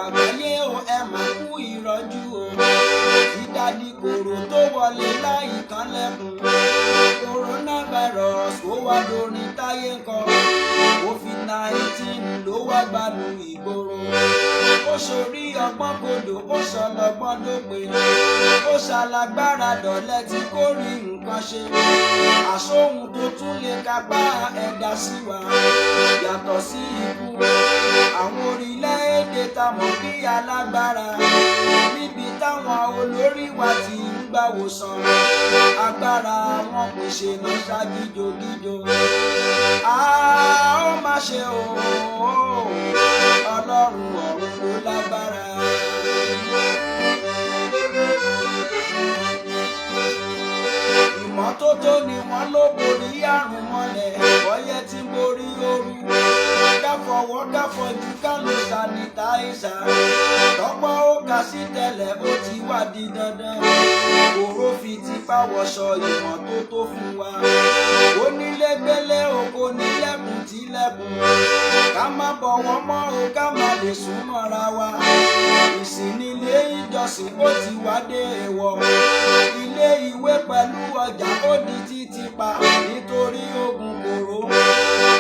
àgbáyé o ẹ mà kú ìrọ́jú o. Ìdádì kòrò tó wọlé láì kánlẹ̀kùn. Coronavirus ó wá dorin táyé ń kọ. COVID-19 ló wá gbalu ìgboro. Ó ṣorí ọgbọ́n kodò ó ṣọlọ́gbọ́n dópin. Ó ṣalágbára dọ̀lẹ́ tí kò rí nǹkan ṣe. Àṣóhun tó tún lè kápá ẹ̀dá sí wa yàtọ̀ sí ikú. Àwọn orílẹ̀-èdè tá mọ̀ bí alágbára níbi táwọn olórí wa ti ń gbàwòsàn. Agbára wọn kò ṣe náà ṣágídógídó. Ó má ṣe o, Ọlọ́run ọ̀run ló lágbára. Ìmọ́tótó ni wọ́n ló borí àrùn mọ́lẹ̀, ọyẹ́ tí ń borí ooru. Ká fọwọ́ ká fọjú ká lo sanitizer. Tọ́pọ̀ ó kà sí tẹ́lẹ̀ ó ti wá di dandan. Kòró fi tipá wọṣọ ìmọ́tótó fún wa. Onílé gbélé oko nílẹ̀kùn tilẹ̀kùn. Ká má bọ̀wọ̀ mọ́ o ká má lè sún mọ́ra wa. Ìsìn nílé ìjọsìn ó ti wá dé èèwọ̀. Ilé ìwé pẹ̀lú ọjà ó di títì pa nítorí ogun kòró.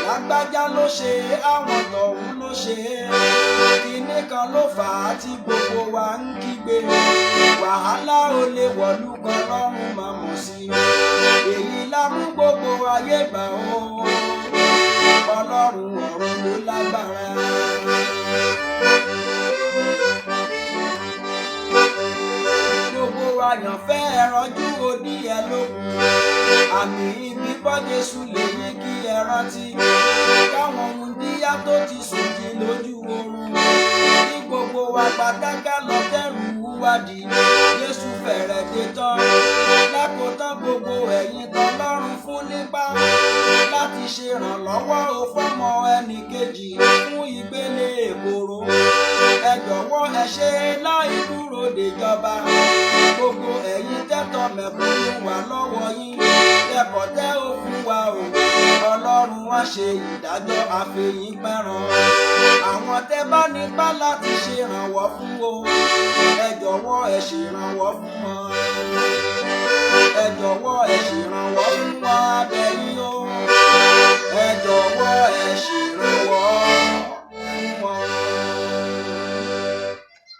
Lágbájá ló ṣe é àwọn tọ̀hún ló ṣe é. Kinní kan ló fà á tí gbogbo wa ń kígbe. Wàhálà ó lè wọ̀lú kan lọ́rùn máa mọ̀ sí. Èyí la mú gbogbo ayé gbà ó. Ọlọ́run ọ̀run ló lágbára. Gbogbo àyànfẹ́ ẹranjú òdì ẹ lókun. Àmì bíbọ́ Jésù lè yí kí ẹ rántí. Káwọn ohun díyá tó ti sùn jí lójú oorun. Ní gbogbo wa pátákà lọ tẹ̀rù wádìí. Jésù fẹ̀rẹ̀ dé tán. Lákòótán gbogbo ẹ̀yin tọ́lọ́run fún nípa láti ṣèrànlọ́wọ́ o fọ́mọ ẹnì kejì fún ìgbélé èkóró. Ẹ jọ̀wọ́ ẹ ṣe láì dúró déjọba. Gbogbo ẹ̀yin tẹ́tọ̀ mẹ̀kúnnù wà lọ́wọ́ yín. Ẹ̀kọ́ tẹ́ ò fún wa o. Ọlọ́run wá ṣe ìdájọ́ àfẹ̀yìn pẹ̀ràn. Àwọn tẹ́ bá nípa láti ṣèrànwọ́ fún o. Ẹ jọ̀wọ́ ẹ ṣèrànwọ́ fún wọn. Ẹ jọ̀wọ́